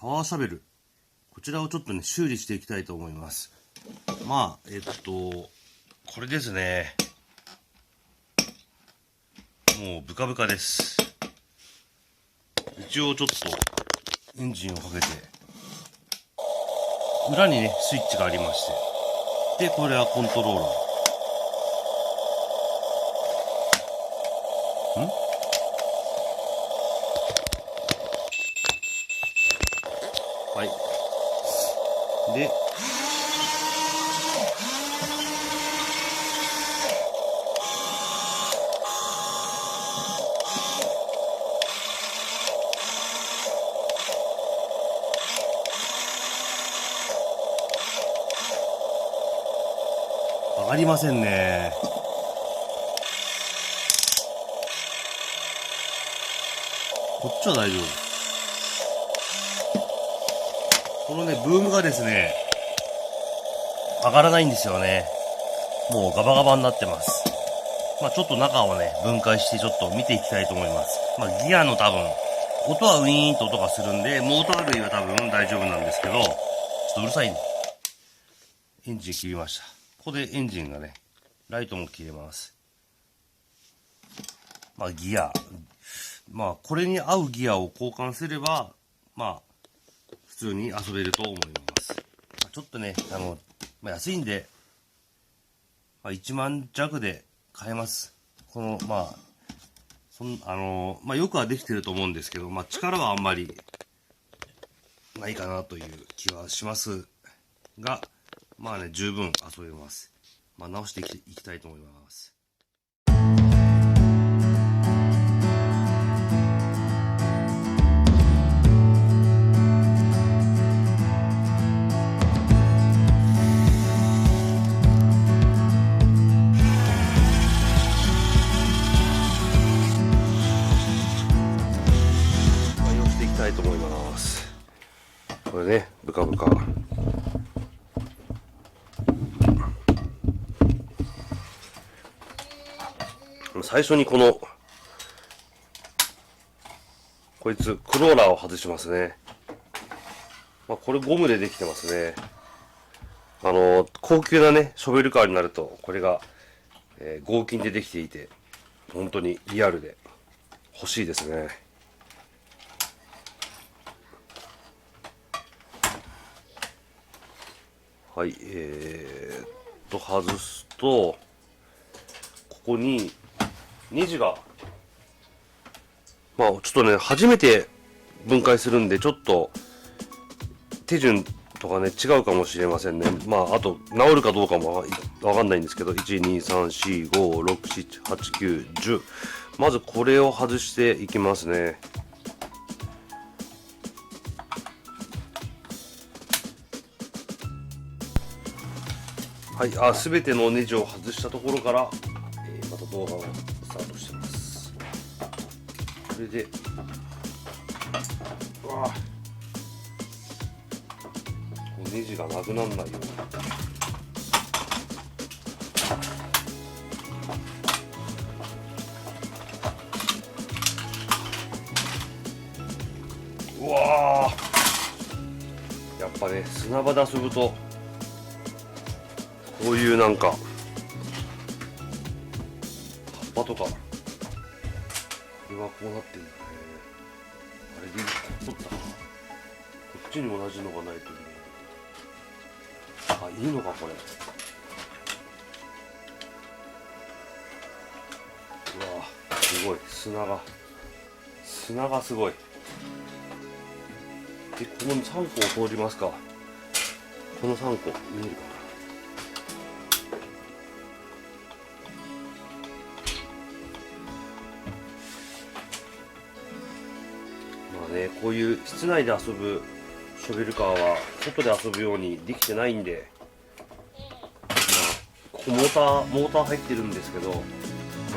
パワーシャベル。こちらをちょっとね、修理していきたいと思います。まあ、これですね。もうブカブカです。一応ちょっとエンジンをかけて、裏にね、スイッチがありまして。で、これはコントローラー。はい。で、上がりませんね。こっちは大丈夫。このね、ブームがですね、上がらないんですよね。もうガバガバになってます。まあちょっと中をね、分解してちょっと見ていきたいと思います。まあギアの多分、音はウィーンと音がするんで、モーター類は多分大丈夫なんですけど、ちょっとうるさいね。エンジン切りました。ここでエンジンがね、ライトも切れます。まあギア。まあこれに合うギアを交換すれば、まあ普通に遊べると思います。ちょっとね、まあ、安いんで、まあ、1万弱で買えます。この、まあ、まあよくはできてると思うんですけど、まあ力はあんまりないかなという気はしますが、まあね、十分遊べます。まあ直していきたいと思います。たいと思います。これね、ブカブカ。最初にこいつクローラーを外しますね。まあこれゴムでできてますね。高級なねショベルカーになるとこれが、合金でできていて本当にリアルで欲しいですね。はい、外すと、ここにネジが、まあちょっとね、初めて分解するんで、ちょっと手順とかね、違うかもしれませんね。まああと、治るかどうかもわかんないんですけど、1、2、3、4、5、6、7、8、9、10。まずこれを外していきますね。はい、すべてのネジを外したところから、また動画をスタートしてます。これで、ネジがなくならないように。うわー、やっぱね、砂場で遊ぶと、こういうなんか葉っぱとか、これはこうなってるんだね。あれで取ったかな。こっちに同じのがないとね。あ、いいのかこれ。うわー、すごい。砂がすごい。で、この3個を通りますか。この3個見えるかな。こういう室内で遊ぶショベルカーは外で遊ぶようにできてないんで、ここモーター入ってるんですけど、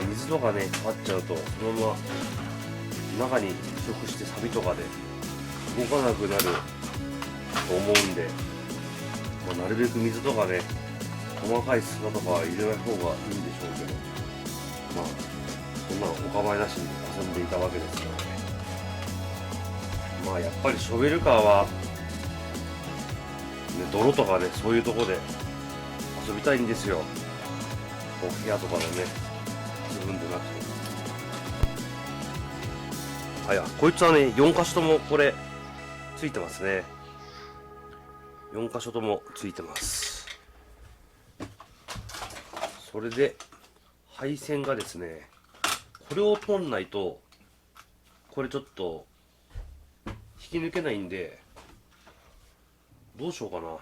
水とかねかかっちゃうとそのまま中に腐食してサビとかで動かなくなると思うんで、なるべく水とかね細かい砂とかは入れない方がいいんでしょうけど、そんなのお構いなしに遊んでいたわけですからね。まあやっぱりショベルカーは、ね、泥とかね、そういうとこで遊びたいんですよ。こう部屋とかでね、自分でなくて。あ、いや、こいつはね、4箇所ともこれ、ついてますね。4箇所ともついてます。それで、配線がですね、これを取んないと、これちょっと、引き抜けないんで、どうしようかな。こ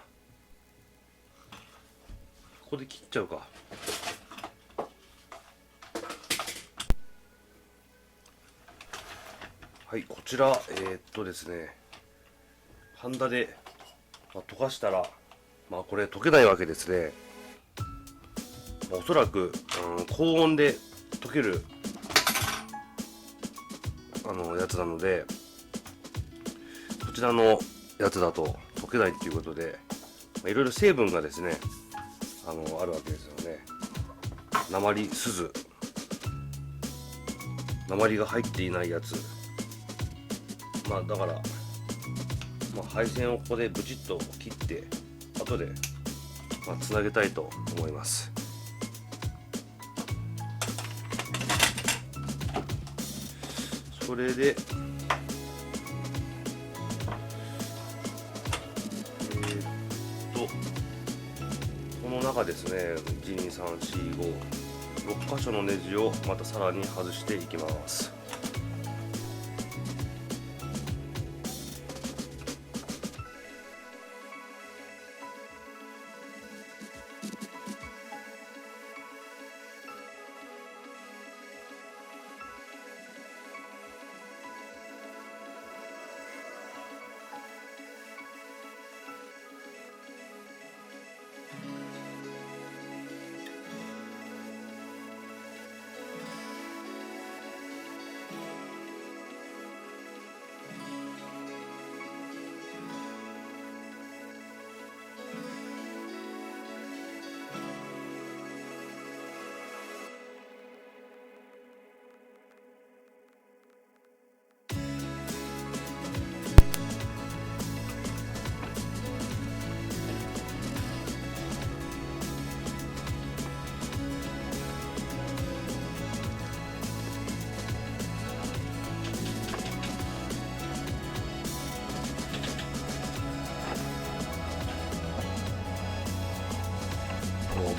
こで切っちゃうか。はい、こちら、ですね、ハンダで、溶かしたら、これ溶けないわけですね。おそらく、高温で溶ける、やつなので、こちらのやつだと溶けないということで、いろいろ成分がですね、あるわけですよね。鉛、錫、鉛が入っていないやつ。だから、配線をここでブチッと切って後で、つなげたいと思います。それでこの中ですね、12345 6箇所のネジをまたさらに外していきます。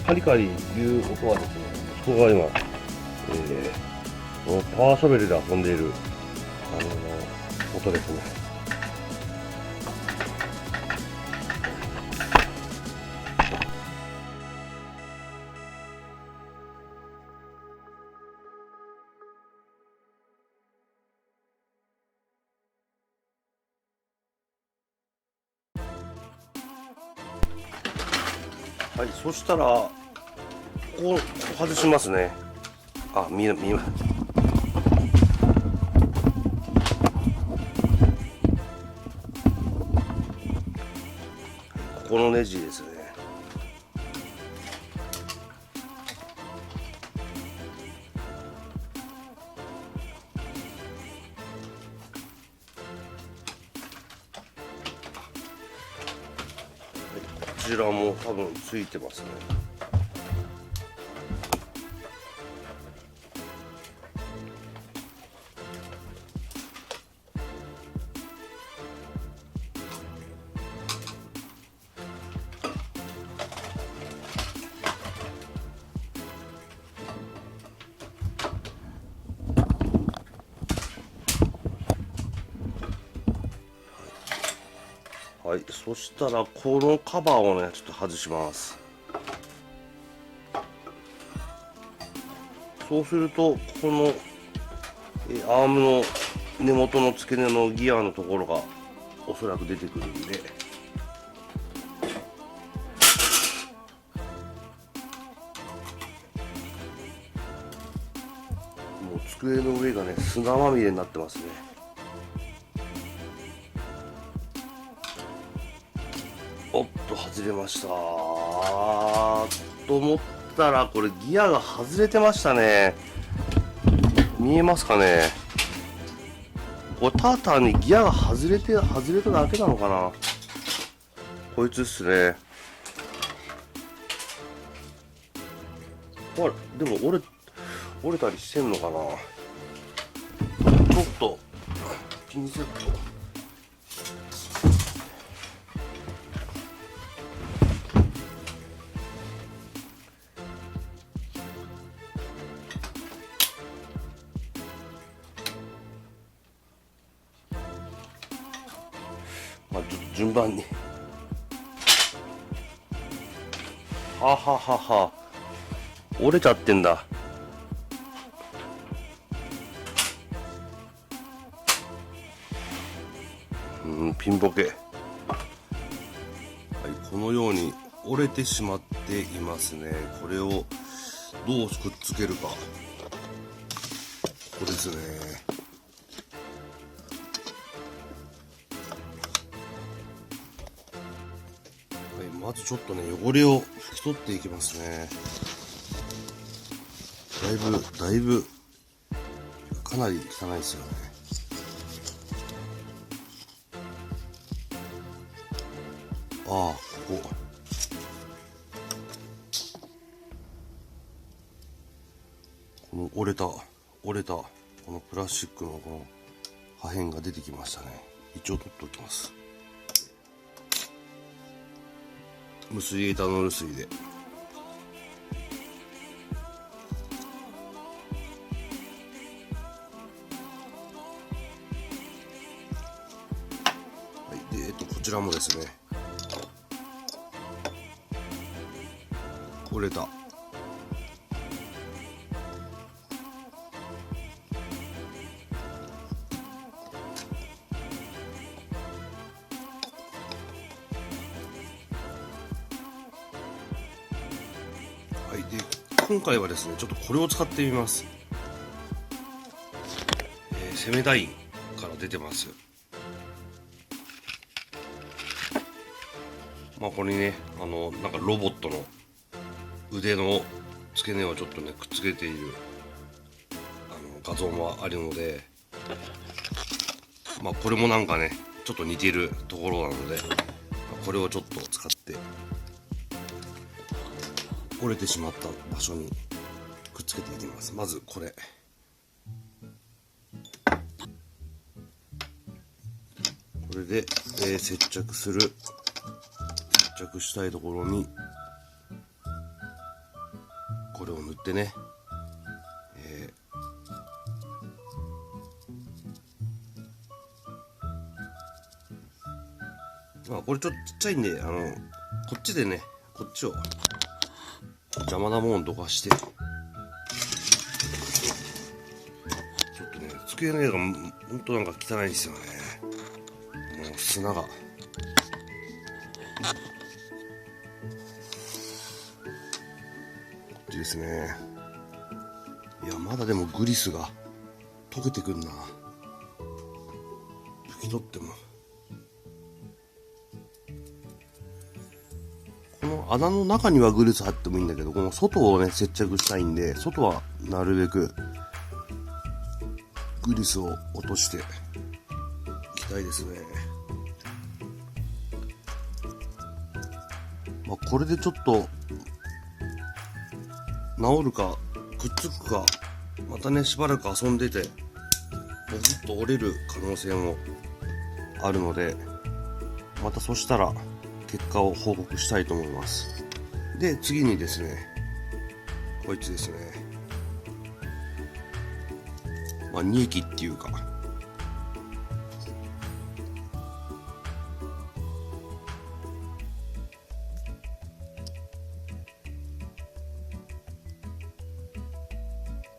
カリカリいう音はですね、息子が今、このパワーショベルで遊んでいる、音ですね。はい、そしたら、ここ外しますね。見え、ここのネジですね。こちらも多分ついてますね。はい、そしたらこのカバーをねちょっと外します。そうするとこのアームの根元の付け根のギアのところがおそらく出てくるんで、もう机の上がね砂まみれになってますね。おっと外れましたと思ったら、これギアが外れてましたね。見えますかね。これターターにギアが外れただけなのかな。こいつっすね。ほら、でも折れたりしてんのかな。ちょっとピンセット。まあ、順番に。はははは。折れちゃってんだ。ピンボケ。はい、このように折れてしまっていますね。これをどうくっつけるか。ここですね。はい、まずちょっとね、汚れを拭き取っていきますね。だいぶかなり汚いですよね。ああ、この折れたこのプラスチックのこの破片が出てきましたね。一応取っておきます。無水エタノール水で。はい、でこちらもですね、折れたはい、で今回はですね、ちょっとこれを使ってみます。セメダインから出てます。まあこれにね、なんかロボットの腕の付け根をちょっとねくっつけている画像もあるので、まあこれもなんかねちょっと似てるところなので、これをちょっと使って折れてしまった場所にくっつけていきます。まずこれ、これで、接着したいところにこれを塗ってね、まあこれちょっとちっちゃいんでこっちでね、こっちを邪魔なものどかして、ちょっとね机の上がほんとなんか汚いですよね。もう砂が。こっちですね。いやまだでもグリスが溶けてくんな。拭き取ってもこの穴の中にはグリス貼ってもいいんだけど、この外をね接着したいんで、外はなるべくグリスを落としていきたいですね。まあこれでちょっと治るかくっつくか、またねしばらく遊んでてボキッと折れる可能性もあるので、またそしたら結果を報告したいと思います。で次にですね、こいつですね、まあ煮液っていうか、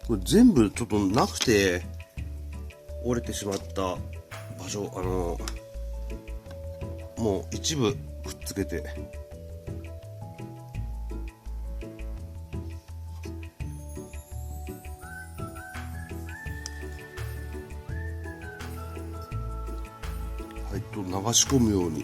これ全部ちょっとなくて折れてしまった場所、もう一部くっつけて、はいと流し込むように。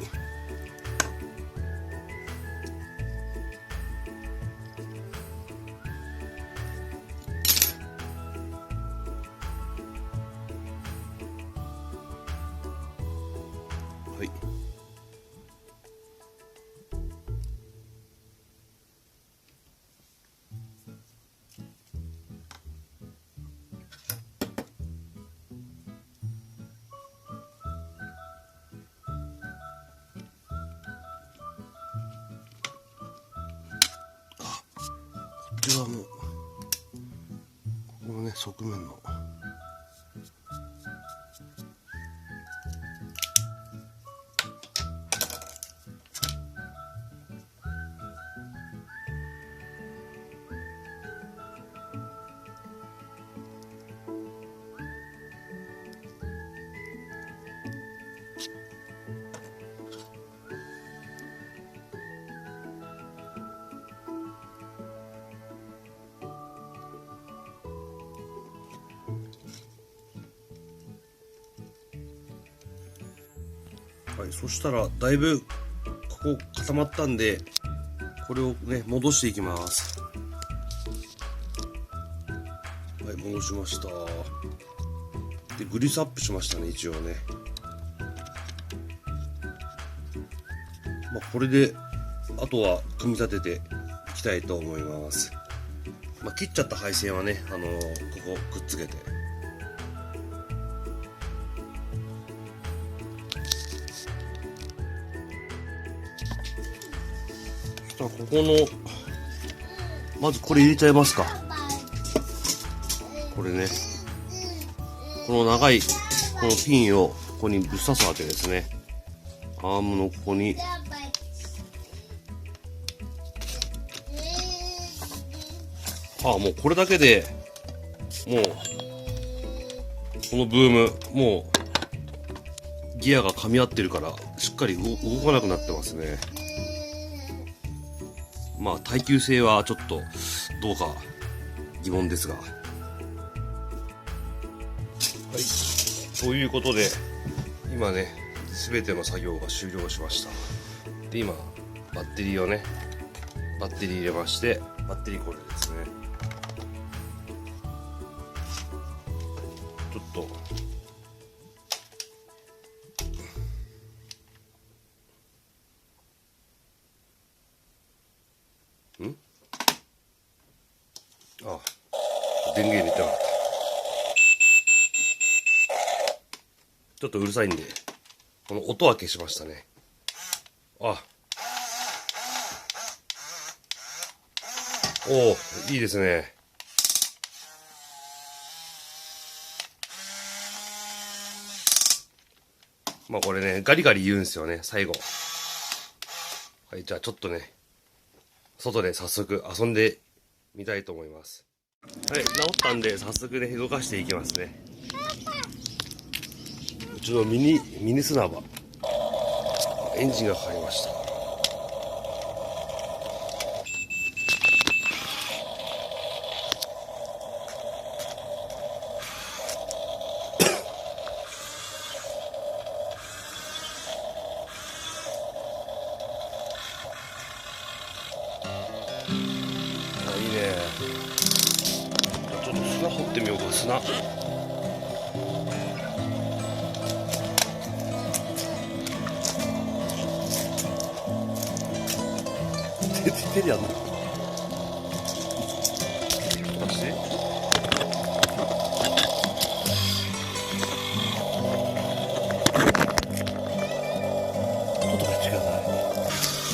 ち側のここのね側面のはい、そしたらだいぶここ固まったんでこれをね戻していきます。はい、戻しました。でグリスアップしましたね一応ね。まあ、これであとは組み立てていきたいと思います。まあ、切っちゃった配線はねここくっつけて。ここのまずこれ入れちゃいますか。これねこの長いこのピンをここにぶっ刺すわけですね。アームのここにもうこれだけでもうこのブームもうギアが噛み合ってるからしっかり動かなくなってますね。まあ耐久性はちょっとどうか疑問ですが、はい、ということで今ね全ての作業が終了しました。で今バッテリーをねバッテリー入れまして、バッテリーこれですね。ちょっと電源入れてなかった。ちょっとうるさいんでこの音は消しましたね。おお、いいですね。まあこれねガリガリ言うんですよね最後。はい、じゃあちょっとね外で早速遊んでみたいと思います。はい、治ったんで早速ね動かしていきますね。うちのミニ砂場エンジンがかかりました。いいね。ちょっと砂掘ってみようか。砂手でやんの。出して。ちょっと待ってください。